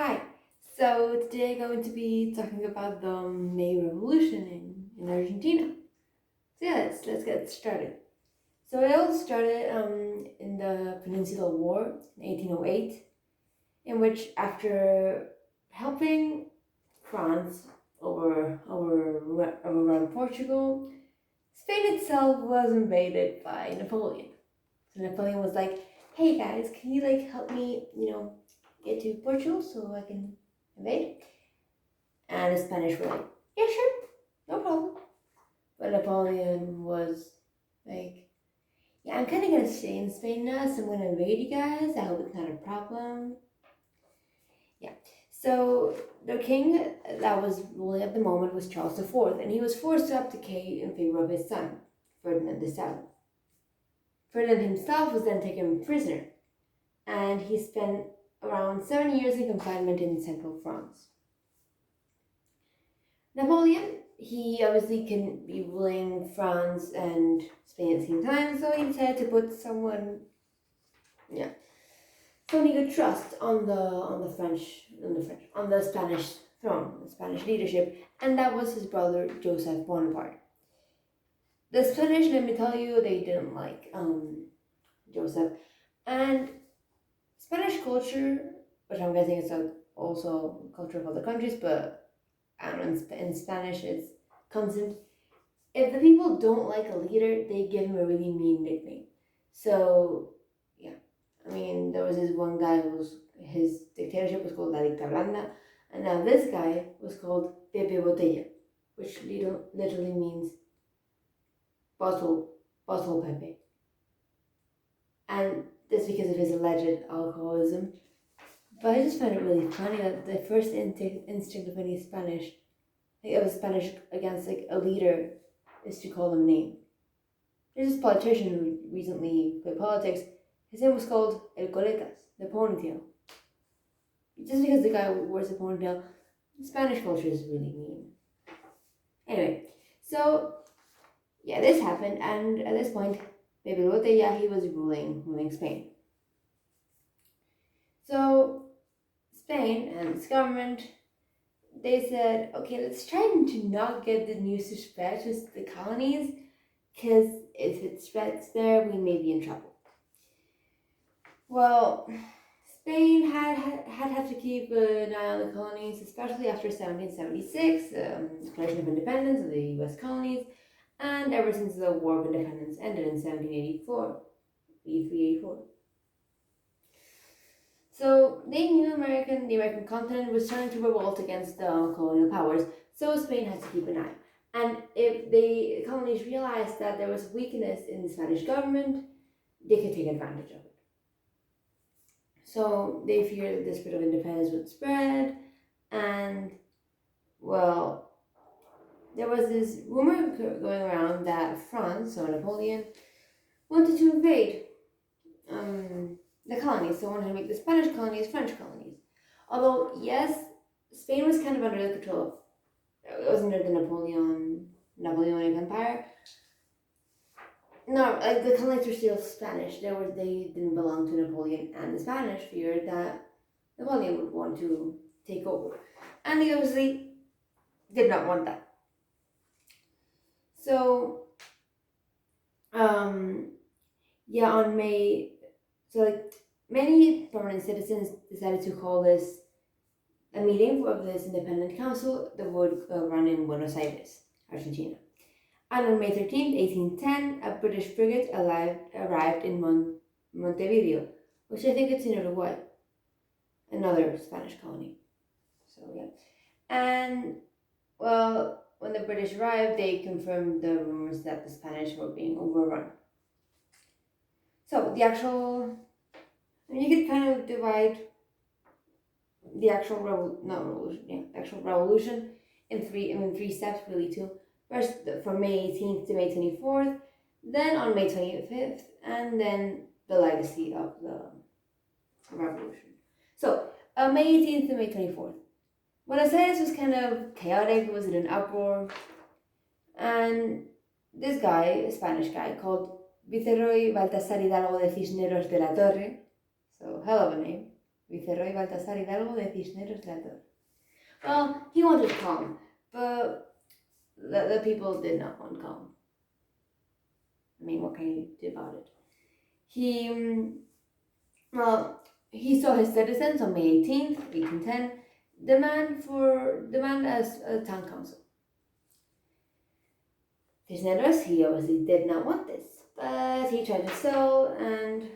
Hi. So today I'm going to be talking about the May Revolution in Argentina. So yeah, let's get started. So it all started in the Peninsular War in 1808, in which after helping France overrun Portugal, Spain itself was invaded by Napoleon. So Napoleon was like, "Hey guys, can you help me, get to Portugal so I can invade?" And the Spanish were like, "Yeah, sure, no problem." But Napoleon was like, "Yeah, I'm kind of gonna stay in Spain now, so I'm gonna invade you guys. I hope it's not a problem." Yeah. So the king that was ruling at the moment was Charles IV, and he was forced to abdicate in favor of his son, Ferdinand VII. Ferdinand himself was then taken prisoner, and he spent around 7 years in confinement in central France. Napoleon, he obviously couldn't be ruling France and Spain at the same time, so he decided to put yeah, someone he could trust on the Spanish throne, the Spanish leadership, and that was his brother Joseph Bonaparte. The Spanish, let me tell you, they didn't like Joseph, and Spanish culture, which I'm guessing is also culture of other countries, but I don't know, in Spanish it's constant. If the people don't like a leader, they give him a really mean nickname. So, yeah. I mean, there was this one guy his dictatorship was called La Dicta Blanda, and now this guy was called Pepe Botella, which literally means bottle Pepe. And that's because of his alleged alcoholism. But I just find it really funny that the first instinct of any Spanish, Spanish against a leader, is to call them name. There's this politician who recently played politics. His name was called El Coletas, the ponytail. Just because the guy wears a ponytail, Spanish culture is really mean. Anyway, so yeah, this happened, and at this point, Pepe Botella, he was ruling Spain. So Spain and its government, they said, okay, let's try to not get the news to spread to the colonies, because if it spreads there, we may be in trouble. Well, Spain had to keep an eye on the colonies, especially after 1776, Declaration of Independence of the U.S. colonies, and ever since the War of Independence ended in 1784, 83, 84. So they knew the American continent was trying to revolt against the colonial powers, so Spain had to keep an eye. And if the colonies realized that there was weakness in the Spanish government, they could take advantage of it. So they feared that the spirit of independence would spread, and well, there was this rumor going around that France, so Napoleon, wanted to invade the colonies, so wanted to make the Spanish colonies French colonies. Although, yes, Spain was kind of under the control of, it was under the Napoleonic Empire. No, the colonies were still Spanish. They didn't belong to Napoleon, and the Spanish feared that Napoleon would want to take over, and they obviously did not want that. So, yeah, on May, so many permanent citizens decided to call this a meeting of this independent council that would run in Buenos Aires, Argentina. And on May 13th, 1810, a British frigate arrived in Montevideo, which I think it's in Uruguay, another Spanish colony. So, yeah. And, well, when the British arrived, they confirmed the rumors that the Spanish were being overrun. So, you could kind of divide the actual revolution in three steps, really, too. First, from May 18th to May 24th, then on May 25th, and then the legacy of the revolution. So, May 18th to May 24th. Buenos Aires was kind of chaotic, it was in an uproar, and this guy, a Spanish guy called Viceroy Baltasar Hidalgo de Cisneros de la Torre, so hell of a name, Viceroy Baltasar Hidalgo de Cisneros de la Torre. Well, he wanted calm, but the people did not want calm. I mean, what can you do about it? He saw his citizens on May 18th, 1810, demand as a town council. Cisneros, he obviously did not want this, but he tried to sell, and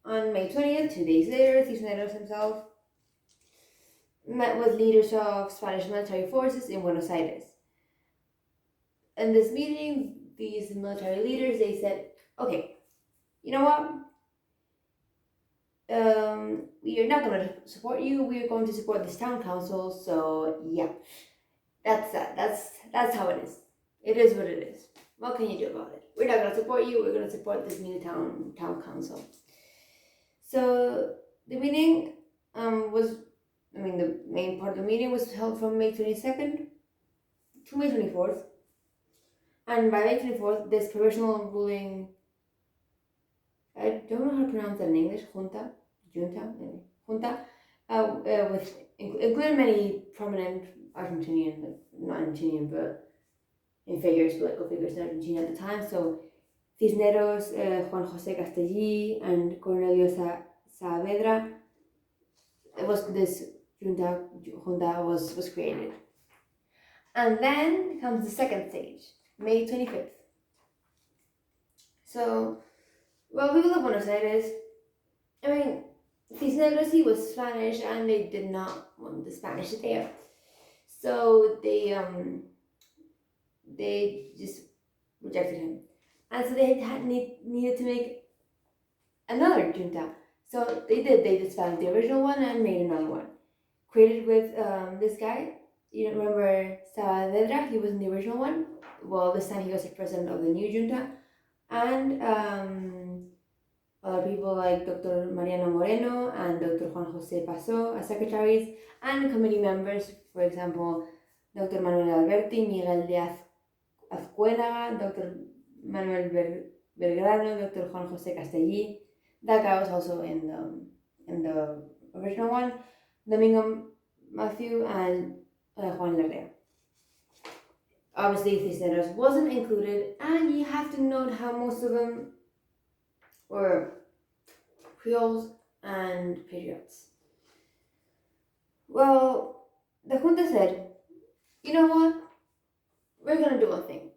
on May 20th, 2 days later, Cisneros himself met with leaders of Spanish military forces in Buenos Aires. In this meeting, these military leaders, they said, okay, you know what? We are not going to support you. We are going to support this town council. So yeah, that's that. That's how it is. It is what it is. What can you do about it? We're not going to support you. We're going to support this new town council. So the meeting the main part of the meeting was held from May 22nd to May 24th. And by May 24th, this provisional ruling, I don't know how to pronounce that in English, junta, with including many prominent Argentinian, not Argentinian, but political figures in Argentina at the time. So Cisneros, Juan José Castellí, and Cornelio Saavedra. This junta was created. And then comes the second stage, May 25th. So, people of Buenos Aires, Cisneros, he was Spanish, and they did not want the Spanish there. So they just rejected him. And so they needed to make another junta. So they disbanded the original one and made another one. Created with this guy. You don't remember Saavedra? He was in the original one. Well, this time he was the president of the new junta. And other people like Dr. Mariano Moreno and Dr. Juan José Paso as secretaries, and committee members, for example, Dr. Manuel Alberti, Miguel de Azcuénaga, Dr. Manuel Belgrano, Dr. Juan José Castellí. That guy was also in the original one. Domingo Matthew and Juan Larrea. Obviously, Cisneros wasn't included, and you have to note how most of them were Creoles and patriots. Well, the junta said, you know what? We're gonna do one thing.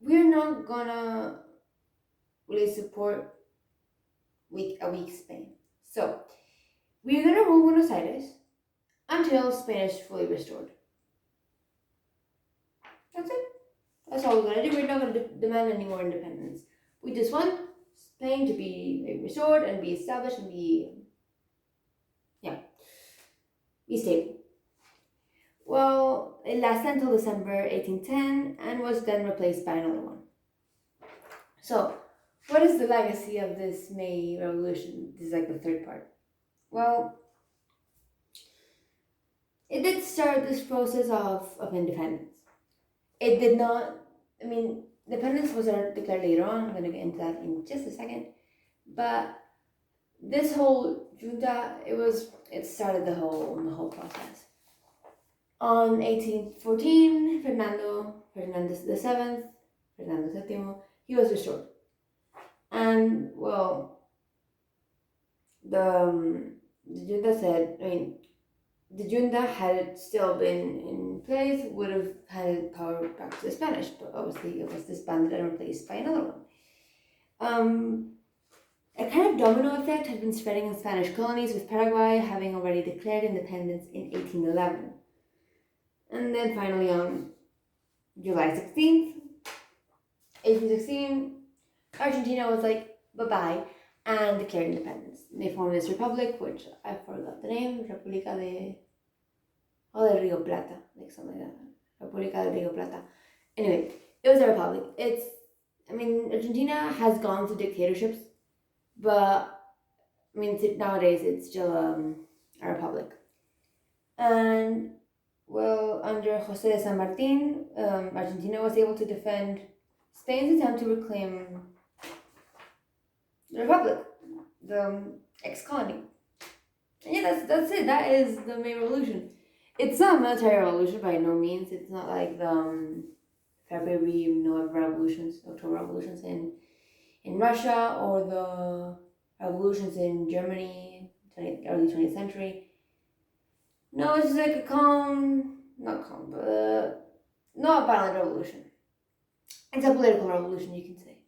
We're not gonna really support a weak Spain. So, we're gonna rule Buenos Aires until Spain is fully restored. That's it. That's all we're gonna do. We're not gonna demand any more independence. We just want Spain to be restored and be established and be stable. Well, it lasted until December 1810 and was then replaced by another one. So, what is the legacy of this May Revolution? This is like the third part. Well, it did start this process of independence. It did not, independence was declared later on. I'm going to get into that in just a second. But this whole junta, it started the whole process. On 1814, Fernando VII, he was restored. And, well, the junta said, the junta, had it still been in place, would have had power back to the Spanish, but obviously it was disbanded and replaced by another one. A kind of domino effect had been spreading in Spanish colonies, with Paraguay having already declared independence in 1811. And then finally on July 16th, 1816, Argentina was like, bye-bye, and declared independence. They formed this republic, which I forgot the name, República de Río Plata, like something like that. República de Río Plata. Anyway, it was a republic. Argentina has gone through dictatorships, but nowadays it's still a republic. And, well, under José de San Martín, Argentina was able to defend Spain's attempt to reclaim the republic, the ex-colony. And yeah, that's it. That is the main revolution. It's not a military revolution by no means. It's not like the February, November revolutions, October revolutions in Russia, or the revolutions in Germany, early 20th century. No, it's just like a calm, not calm, but not a violent revolution. It's a political revolution, you can say.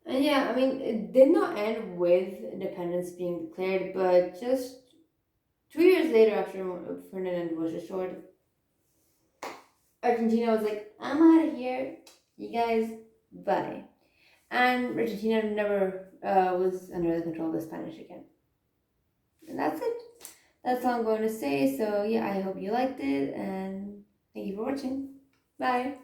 And yeah, I mean, it did not end with independence being declared, but just 2 years later, after Ferdinand was restored, Argentina was like, I'm out of here. You guys, bye. And Argentina never was under the control of the Spanish again. And that's it. That's all I'm going to say. So, yeah, I hope you liked it, and thank you for watching. Bye.